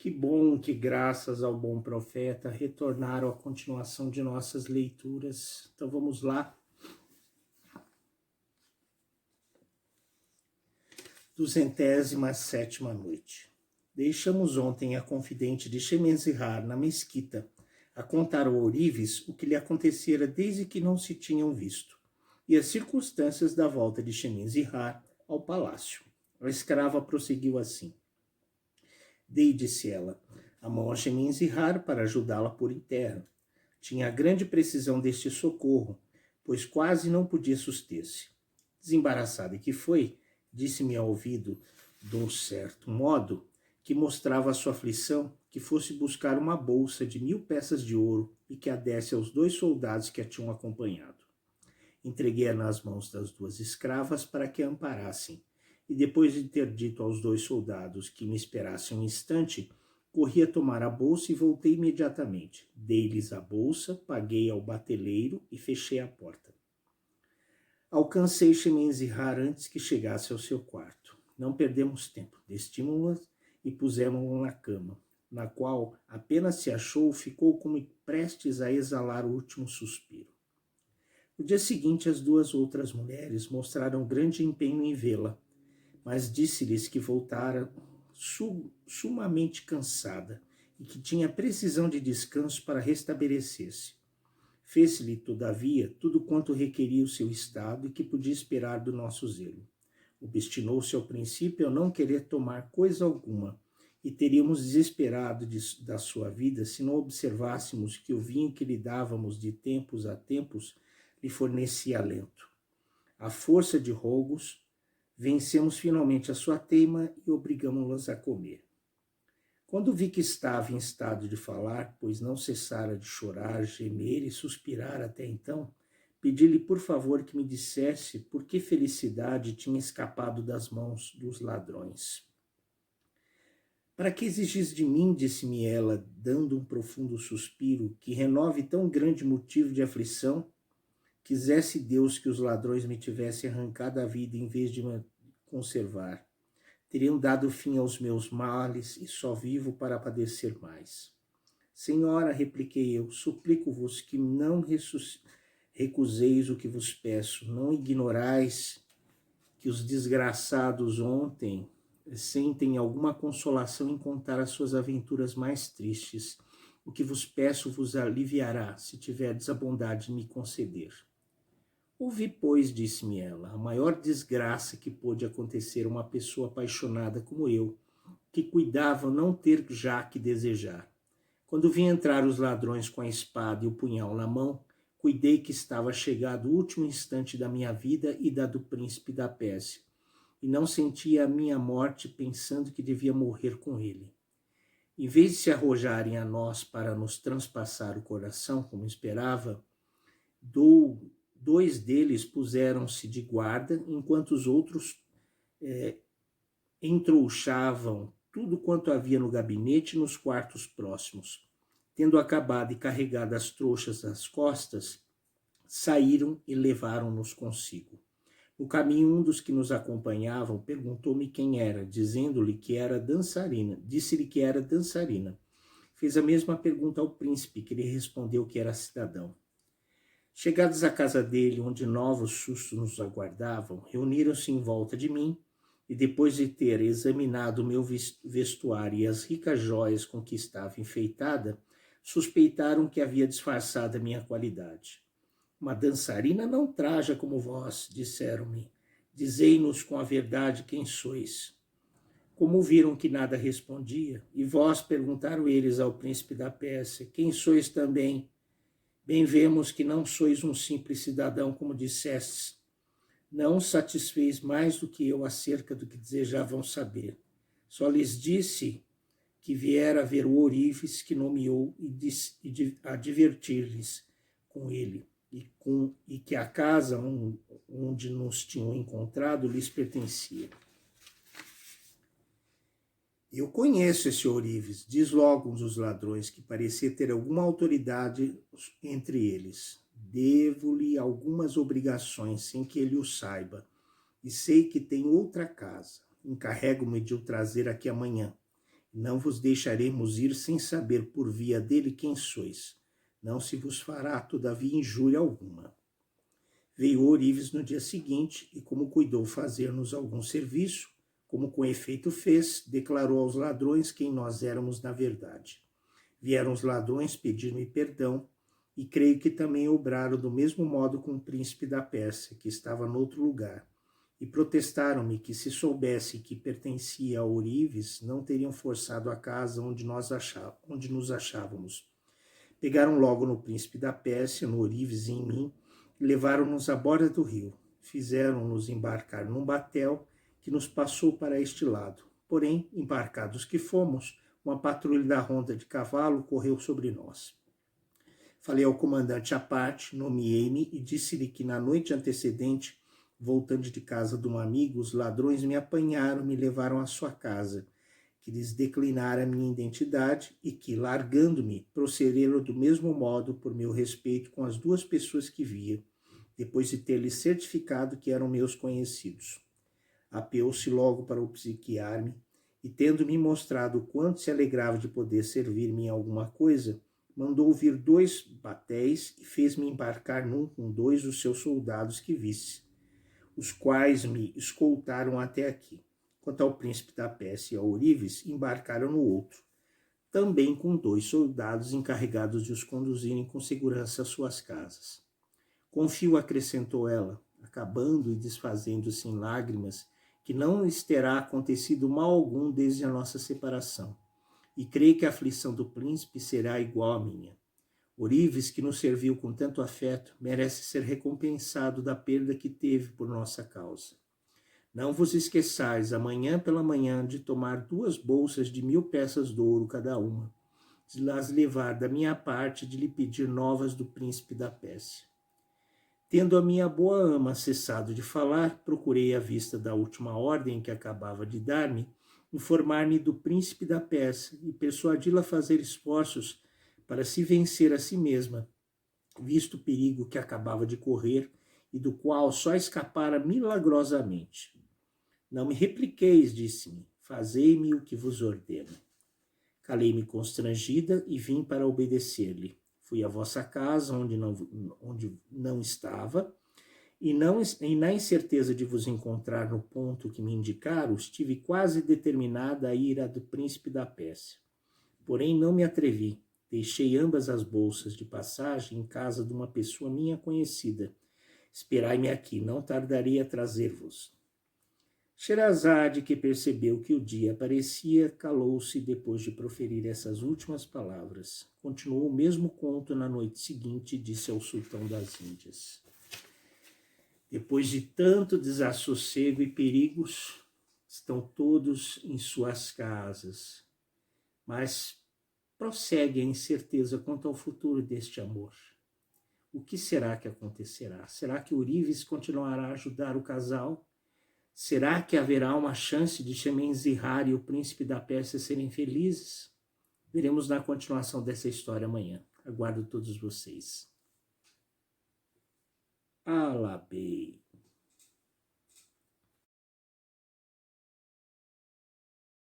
Que bom que, graças ao bom profeta, retornaram à continuação de nossas leituras. Então vamos lá. 207ª noite. Deixamos ontem a confidente de Shemenzihar na mesquita, a contar ao ourives o que lhe acontecera desde que não se tinham visto, e as circunstâncias da volta de Shemenzihar ao palácio. A escrava prosseguiu assim. Dei, disse ela, a mão a Shemenzihar para ajudá-la a pôr em terra. Tinha grande precisão deste socorro, pois quase não podia suster-se. Desembaraçada que foi, disse-me ao ouvido, de um certo modo, que mostrava a sua aflição, que fosse buscar uma bolsa de 1000 peças de ouro e que a desse aos 2 soldados que a tinham acompanhado. Entreguei-a nas mãos das 2 escravas para que a amparassem, e depois de ter dito aos 2 soldados que me esperassem um instante, corri a tomar a bolsa e voltei imediatamente. Dei-lhes a bolsa, paguei ao bateleiro e fechei a porta. Alcancei Shemenzihar antes que chegasse ao seu quarto. Não perdemos tempo, vestimos-las e pusemos-la na cama, na qual apenas se achou, ficou como prestes a exalar o último suspiro. No dia seguinte, as 2 outras mulheres mostraram grande empenho em vê-la, mas disse-lhes que voltara sumamente cansada e que tinha precisão de descanso para restabelecer-se. Fez-lhe, todavia, tudo quanto requeria o seu estado e que podia esperar do nosso zelo. Obstinou-se ao princípio a não querer tomar coisa alguma, e teríamos desesperado da sua vida se não observássemos que o vinho que lhe dávamos de tempos a tempos lhe fornecia alento. À força de rogos, vencemos finalmente a sua teima e obrigamo-las a comer. Quando vi que estava em estado de falar, pois não cessara de chorar, gemer e suspirar até então, pedi-lhe por favor que me dissesse por que felicidade tinha escapado das mãos dos ladrões. Para que exigis de mim, disse-me ela, dando um profundo suspiro, que renove tão grande motivo de aflição? Quisesse Deus que os ladrões me tivessem arrancado a vida em vez de me conservar. Teriam dado fim aos meus males e só vivo para padecer mais. Senhora, repliquei eu, suplico-vos que não recuseis o que vos peço. Não ignorais que os desgraçados ontem sentem alguma consolação em contar as suas aventuras mais tristes. O que vos peço vos aliviará, se tiverdes a bondade de me conceder. Ouvi, pois, disse-me ela, a maior desgraça que pôde acontecer a uma pessoa apaixonada como eu, que cuidava não ter já que desejar. Quando vi entrar os ladrões com a espada e o punhal na mão, cuidei que estava chegado o último instante da minha vida e da do príncipe da Pérsia, e não sentia a minha morte pensando que devia morrer com ele. Em vez de se arrojarem a nós para nos transpassar o coração, como esperava, 2 deles puseram-se de guarda, enquanto os outros entrouxavam tudo quanto havia no gabinete e nos quartos próximos. Tendo acabado e carregado as trouxas às costas, saíram e levaram-nos consigo. No caminho, um dos que nos acompanhavam perguntou-me quem era, dizendo-lhe que era dançarina. Disse-lhe que era dançarina. Fez a mesma pergunta ao príncipe, que lhe respondeu que era cidadão. Chegados à casa dele, onde novos sustos nos aguardavam, reuniram-se em volta de mim e, depois de ter examinado o meu vestuário e as ricas joias com que estava enfeitada, suspeitaram que havia disfarçado a minha qualidade. Uma dançarina não traja como vós, disseram-me. Dizei-nos com a verdade quem sois. Como viram que nada respondia, e vós, perguntaram eles ao príncipe da Pérsia, quem sois também? Bem vemos que não sois um simples cidadão, como dissestes. Não satisfez mais do que eu acerca do que desejavam saber. Só lhes disse que viera ver o ourives que nomeou e a divertir-lhes com ele, e que a casa onde nos tinham encontrado lhes pertencia. Eu conheço esse ourives, diz logo um dos ladrões, que parecia ter alguma autoridade entre eles. Devo-lhe algumas obrigações sem que ele o saiba, e sei que tem outra casa. Encarrego-me de o trazer aqui amanhã. Não vos deixaremos ir sem saber por via dele quem sois. Não se vos fará, todavia, injúria alguma. Veio Ourives no dia seguinte e, como cuidou fazer-nos algum serviço, como com efeito fez, declarou aos ladrões quem nós éramos na verdade. Vieram os ladrões pedir-me perdão, e creio que também obraram do mesmo modo com o príncipe da Pérsia, que estava noutro lugar, e protestaram-me que, se soubesse que pertencia a Ourives, não teriam forçado a casa onde nos achávamos. Pegaram logo no príncipe da Pérsia, no Ourives e em mim, e levaram-nos à borda do rio. Fizeram-nos embarcar num batel que nos passou para este lado. Porém, embarcados que fomos, uma patrulha da ronda de cavalo correu sobre nós. Falei ao comandante à parte, nomeei-me e disse-lhe que na noite antecedente, voltando de casa de um amigo, os ladrões me apanharam e me levaram à sua casa, que lhes declinara a minha identidade e que, largando-me, procederam do mesmo modo por meu respeito com as duas pessoas que via, depois de ter-lhes certificado que eram meus conhecidos. Apeou-se logo para obsequiar-me e, tendo-me mostrado o quanto se alegrava de poder servir-me em alguma coisa, mandou vir 2 batéis e fez-me embarcar num com 2 dos seus soldados que visse, os quais me escoltaram até aqui. Quanto ao príncipe da Pérsia e ao Ourives, embarcaram no outro, também com 2 soldados encarregados de os conduzirem com segurança às suas casas. Confio, acrescentou ela, acabando e desfazendo-se em lágrimas, que não lhes terá acontecido mal algum desde a nossa separação, e creio que a aflição do príncipe será igual à minha. Ourives, que nos serviu com tanto afeto, merece ser recompensado da perda que teve por nossa causa. Não vos esqueçais, amanhã pela manhã, de tomar 2 bolsas de 1000 peças de ouro cada uma, de las levar da minha parte, de lhe pedir novas do príncipe da Pérsia. Tendo a minha boa ama cessado de falar, procurei, à vista da última ordem que acabava de dar-me, informar-me do príncipe da Pérsia e persuadi-la a fazer esforços para se vencer a si mesma, visto o perigo que acabava de correr e do qual só escapara milagrosamente. Não me repliqueis, disse-me, fazei-me o que vos ordeno. Calei-me constrangida e vim para obedecer-lhe. Fui à vossa casa, onde não estava, e na incerteza de vos encontrar no ponto que me indicaram, estive quase determinada a ir à do príncipe da Pérsia. Porém, não me atrevi. Deixei ambas as bolsas de passagem em casa de uma pessoa minha conhecida. Esperai-me aqui, não tardarei a trazer-vos. Sherazade, que percebeu que o dia aparecia, calou-se depois de proferir essas últimas palavras. Continuou o mesmo conto na noite seguinte e disse ao sultão das Índias: depois de tanto desassossego e perigos, estão todos em suas casas, mas prossegue a incerteza quanto ao futuro deste amor. O que será que acontecerá? Será que Ourives continuará a ajudar o casal? Será que haverá uma chance de Chemenzihar e o príncipe da Pérsia serem felizes? Veremos na continuação dessa história amanhã. Aguardo todos vocês. Alabei.